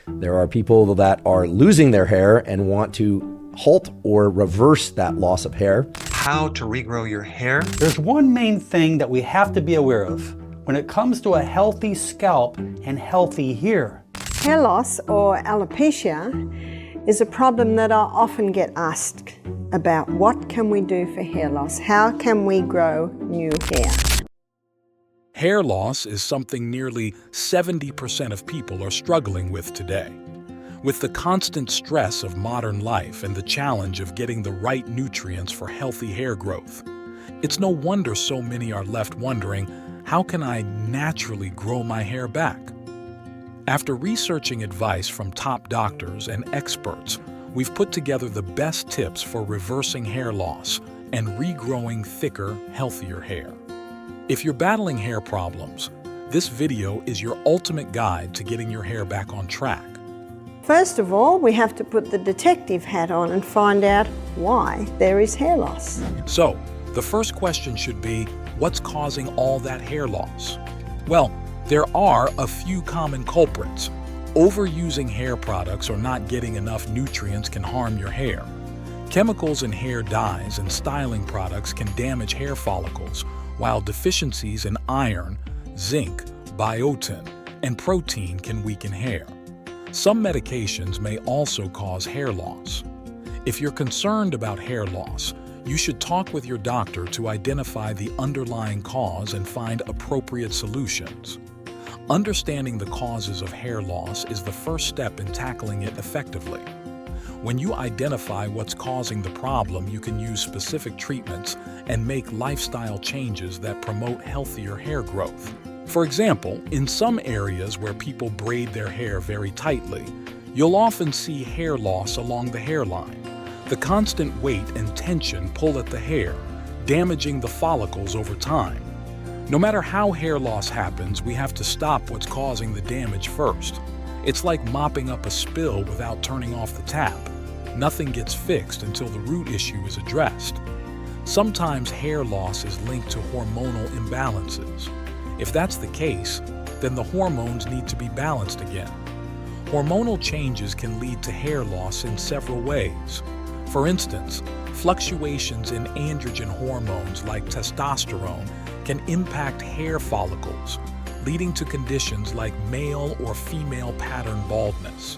There are people that are losing their hair and want to halt or reverse that loss of hair. How to regrow your hair? There's one main thing that we have to be aware of when it comes to a healthy scalp and healthy hair. Hair loss, or alopecia, is a problem that I often get asked about. What can we do for hair loss? How can we grow new hair? Hair loss is something nearly 70% of people are struggling with today. With the constant stress of modern life and the challenge of getting the right nutrients for healthy hair growth, it's no wonder so many are left wondering, how can I naturally grow my hair back? After researching advice from top doctors and experts, we've put together the best tips for reversing hair loss and regrowing thicker, healthier hair. If you're battling hair problems, this video is your ultimate guide to getting your hair back on track. First of all, we have to put the detective hat on and find out why there is hair loss. So, the first question should be, what's causing all that hair loss? Well, there are a few common culprits. Overusing hair products or not getting enough nutrients can harm your hair. Chemicals in hair dyes and styling products can damage hair follicles, while deficiencies in iron, zinc, biotin, and protein can weaken hair. Some medications may also cause hair loss. If you're concerned about hair loss, you should talk with your doctor to identify the underlying cause and find appropriate solutions. Understanding the causes of hair loss is the first step in tackling it effectively. When you identify what's causing the problem, you can use specific treatments and make lifestyle changes that promote healthier hair growth. For example, in some areas where people braid their hair very tightly, you'll often see hair loss along the hairline. The constant weight and tension pull at the hair, damaging the follicles over time. No matter how hair loss happens, we have to stop what's causing the damage first. It's like mopping up a spill without turning off the tap. Nothing gets fixed until the root issue is addressed. Sometimes hair loss is linked to hormonal imbalances. If that's the case, then the hormones need to be balanced again. Hormonal changes can lead to hair loss in several ways. For instance, fluctuations in androgen hormones like testosterone can impact hair follicles, leading to conditions like male or female pattern baldness.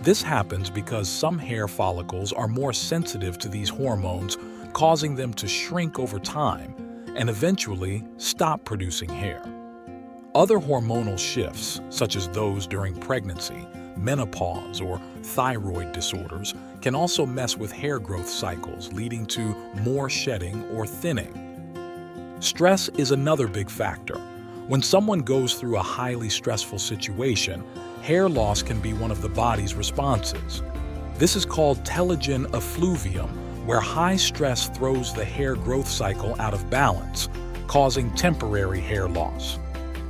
This happens because some hair follicles are more sensitive to these hormones, causing them to shrink over time and eventually stop producing hair. Other hormonal shifts, such as those during pregnancy, menopause, or thyroid disorders, can also mess with hair growth cycles, leading to more shedding or thinning. Stress is another big factor. When someone goes through a highly stressful situation, hair loss can be one of the body's responses. This is called telogen effluvium, where high stress throws the hair growth cycle out of balance, causing temporary hair loss.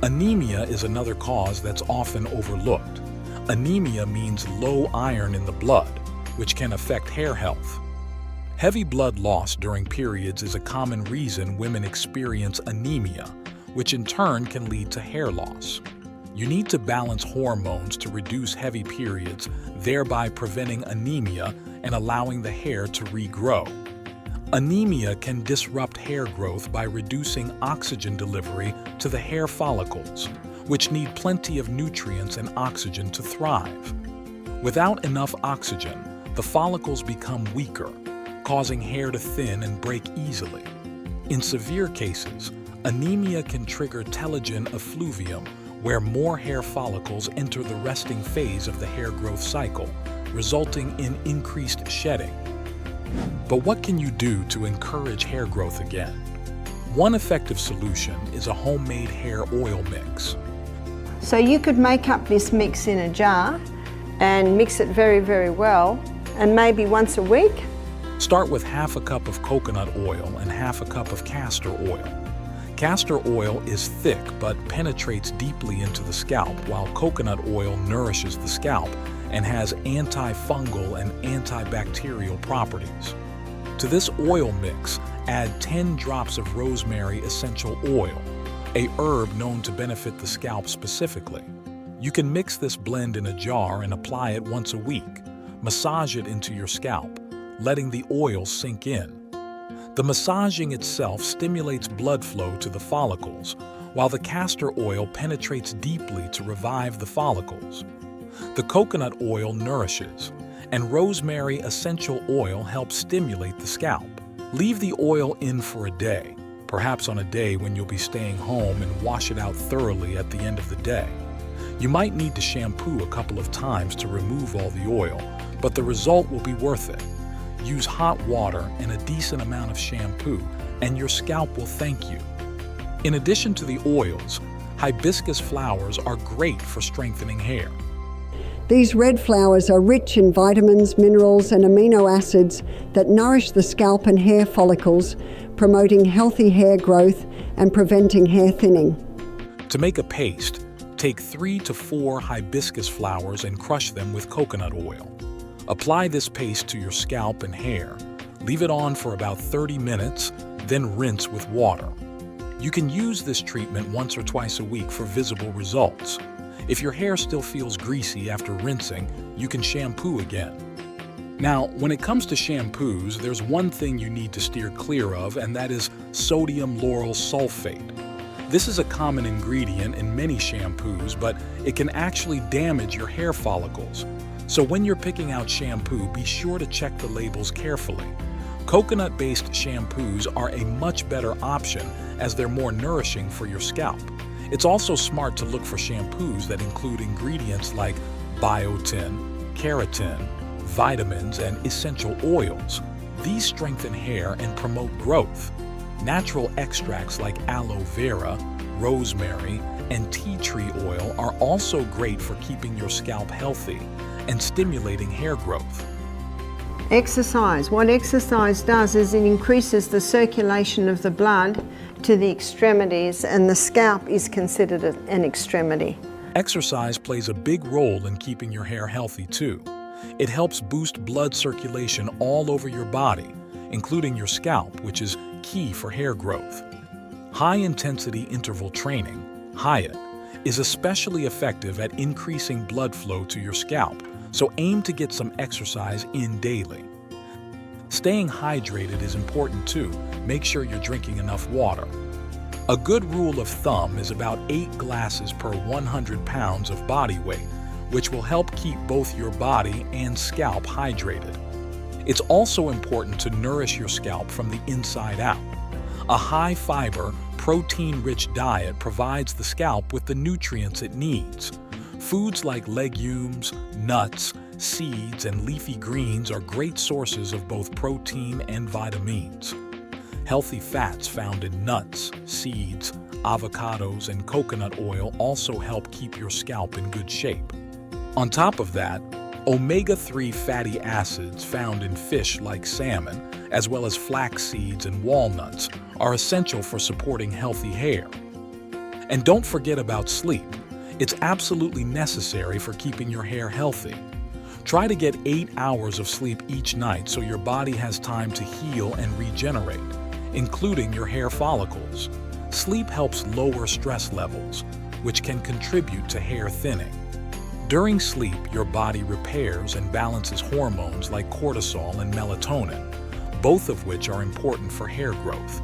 Anemia is another cause that's often overlooked. Anemia means low iron in the blood, which can affect hair health. Heavy blood loss during periods is a common reason women experience anemia, which in turn can lead to hair loss. You need to balance hormones to reduce heavy periods, thereby preventing anemia and allowing the hair to regrow. Anemia can disrupt hair growth by reducing oxygen delivery to the hair follicles, which need plenty of nutrients and oxygen to thrive. Without enough oxygen, the follicles become weaker, causing hair to thin and break easily. In severe cases, anemia can trigger telogen effluvium, where more hair follicles enter the resting phase of the hair growth cycle, resulting in increased shedding. But what can you do to encourage hair growth again? One effective solution is a homemade hair oil mix. So you could make up this mix in a jar and mix it very, very well, and maybe once a week. Start with half a cup of coconut oil and half a cup of castor oil. Castor oil is thick but penetrates deeply into the scalp, while coconut oil nourishes the scalp and has antifungal and antibacterial properties. To this oil mix, add 10 drops of rosemary essential oil, a herb known to benefit the scalp specifically. You can mix this blend in a jar and apply it once a week. Massage it into your scalp, letting the oil sink in. The massaging itself stimulates blood flow to the follicles, while the castor oil penetrates deeply to revive the follicles. The coconut oil nourishes, and rosemary essential oil helps stimulate the scalp. Leave the oil in for a day, perhaps on a day when you'll be staying home, and wash it out thoroughly at the end of the day. You might need to shampoo a couple of times to remove all the oil, but the result will be worth it. Use hot water and a decent amount of shampoo, and your scalp will thank you. In addition to the oils, hibiscus flowers are great for strengthening hair. These red flowers are rich in vitamins, minerals, and amino acids that nourish the scalp and hair follicles, promoting healthy hair growth and preventing hair thinning. To make a paste, take 3 to 4 hibiscus flowers and crush them with coconut oil. Apply this paste to your scalp and hair. Leave it on for about 30 minutes, then rinse with water. You can use this treatment once or twice a week for visible results. If your hair still feels greasy after rinsing, you can shampoo again. Now, when it comes to shampoos, there's one thing you need to steer clear of, and that is sodium lauryl sulfate. This is a common ingredient in many shampoos, but it can actually damage your hair follicles. So when you're picking out shampoo, be sure to check the labels carefully. Coconut-based shampoos are a much better option as they're more nourishing for your scalp. It's also smart to look for shampoos that include ingredients like biotin, keratin, vitamins, and essential oils. These strengthen hair and promote growth. Natural extracts like aloe vera, rosemary, and tea tree oil are also great for keeping your scalp healthy and stimulating hair growth. Exercise. What exercise does is it increases the circulation of the blood to the extremities, and the scalp is considered an extremity. Exercise plays a big role in keeping your hair healthy too. It helps boost blood circulation all over your body, including your scalp, which is key for hair growth. High-intensity interval training, HIIT, is especially effective at increasing blood flow to your scalp, so aim to get some exercise in daily. Staying hydrated is important too. Make sure you're drinking enough water. A good rule of thumb is about 8 glasses per 100 pounds of body weight, which will help keep both your body and scalp hydrated. It's also important to nourish your scalp from the inside out. A high-fiber, protein-rich diet provides the scalp with the nutrients it needs. Foods like legumes, nuts, seeds, and leafy greens are great sources of both protein and vitamins. Healthy fats found in nuts, seeds, avocados, and coconut oil also help keep your scalp in good shape. On top of that, omega-3 fatty acids found in fish like salmon, as well as flax seeds and walnuts, are essential for supporting healthy hair. And don't forget about sleep. It's absolutely necessary for keeping your hair healthy. Try to get 8 hours of sleep each night so your body has time to heal and regenerate, including your hair follicles. Sleep helps lower stress levels, which can contribute to hair thinning. During sleep, your body repairs and balances hormones like cortisol and melatonin, both of which are important for hair growth.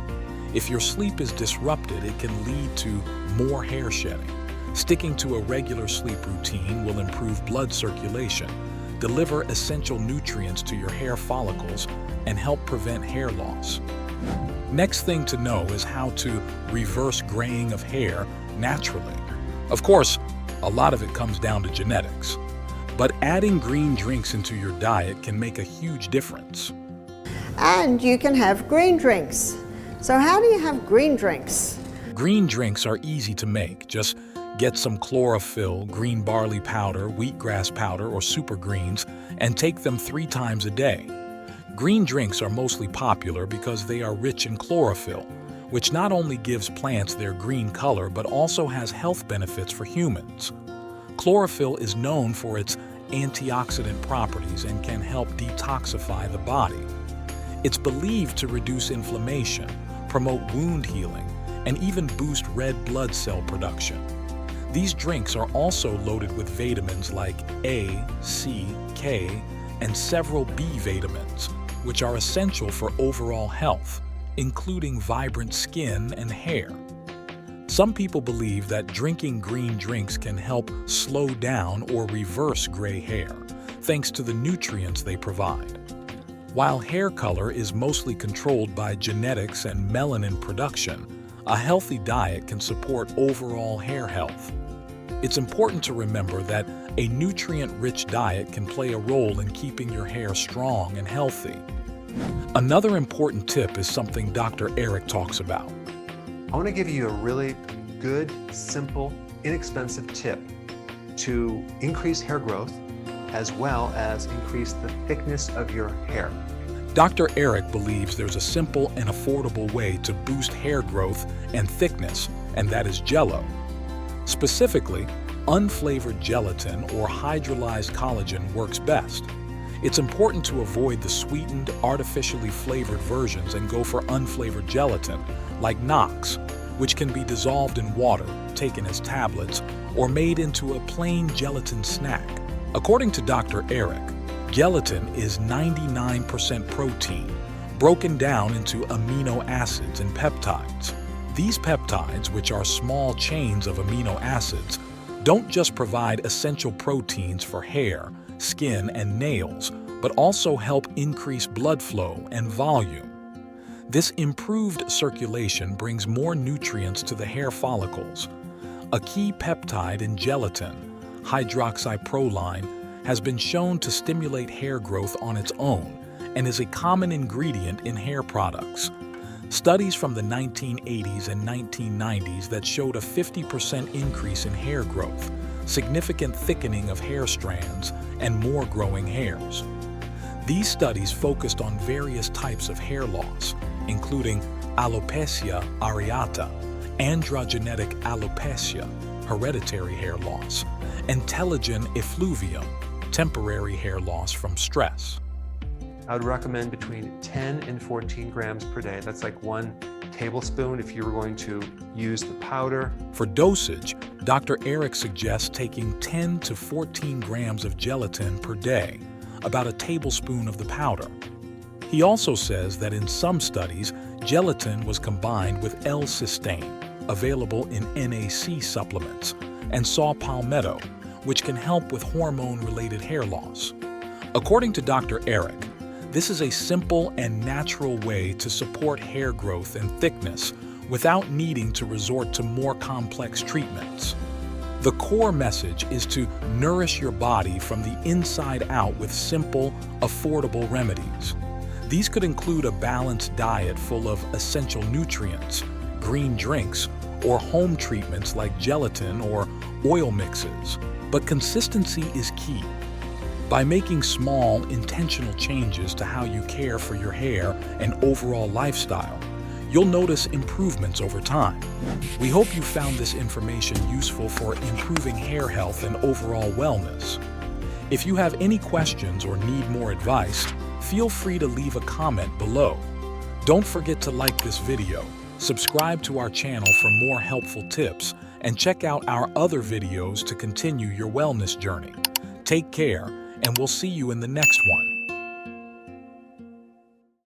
If your sleep is disrupted, it can lead to more hair shedding. Sticking to a regular sleep routine will improve blood circulation, deliver essential nutrients to your hair follicles, and help prevent hair loss. Next thing to know is how to reverse graying of hair naturally. Of course, a lot of it comes down to genetics, but adding green drinks into your diet can make a huge difference. And you can have green drinks. So how do you have green drinks? Green drinks are easy to make. Just get some chlorophyll, green barley powder, wheatgrass powder, or super greens, and take them 3 times a day. Green drinks are mostly popular because they are rich in chlorophyll, which not only gives plants their green color but also has health benefits for humans. Chlorophyll is known for its antioxidant properties and can help detoxify the body. It's believed to reduce inflammation, promote wound healing, and even boost red blood cell production. These drinks are also loaded with vitamins like A, C, K, and several B vitamins, which are essential for overall health, including vibrant skin and hair. Some people believe that drinking green drinks can help slow down or reverse gray hair, thanks to the nutrients they provide. While hair color is mostly controlled by genetics and melanin production, a healthy diet can support overall hair health. It's important to remember that a nutrient-rich diet can play a role in keeping your hair strong and healthy. Another important tip is something Dr. Eric talks about. I want to give you a really good, simple, inexpensive tip to increase hair growth as well as increase the thickness of your hair. Dr. Eric believes there's a simple and affordable way to boost hair growth and thickness, and that is Jell-O. Specifically, unflavored gelatin or hydrolyzed collagen works best. It's important to avoid the sweetened, artificially flavored versions and go for unflavored gelatin, like Knox, which can be dissolved in water, taken as tablets, or made into a plain gelatin snack. According to Dr. Eric, gelatin is 99% protein, broken down into amino acids and peptides. These peptides, which are small chains of amino acids, don't just provide essential proteins for hair, skin, and nails, but also help increase blood flow and volume. This improved circulation brings more nutrients to the hair follicles. A key peptide in gelatin, hydroxyproline, has been shown to stimulate hair growth on its own and is a common ingredient in hair products. Studies from the 1980s and 1990s that showed a 50% increase in hair growth, significant thickening of hair strands, and more growing hairs. These studies focused on various types of hair loss, including alopecia areata, androgenetic alopecia, hereditary hair loss, and telogen effluvium, temporary hair loss from stress. I would recommend between 10 and 14 grams per day. That's like 1 tablespoon if you were going to use the powder. For dosage, Dr. Eric suggests taking 10 to 14 grams of gelatin per day, about a tablespoon of the powder. He also says that in some studies, gelatin was combined with L-cysteine, available in NAC supplements, and saw palmetto, which can help with hormone-related hair loss. According to Dr. Eric, this is a simple and natural way to support hair growth and thickness without needing to resort to more complex treatments. The core message is to nourish your body from the inside out with simple, affordable remedies. These could include a balanced diet full of essential nutrients, green drinks, or home treatments like gelatin or oil mixes. But consistency is key. By making small, intentional changes to how you care for your hair and overall lifestyle, you'll notice improvements over time. We hope you found this information useful for improving hair health and overall wellness. If you have any questions or need more advice, feel free to leave a comment below. Don't forget to like this video, subscribe to our channel for more helpful tips, and check out our other videos to continue your wellness journey. Take care, and we'll see you in the next one.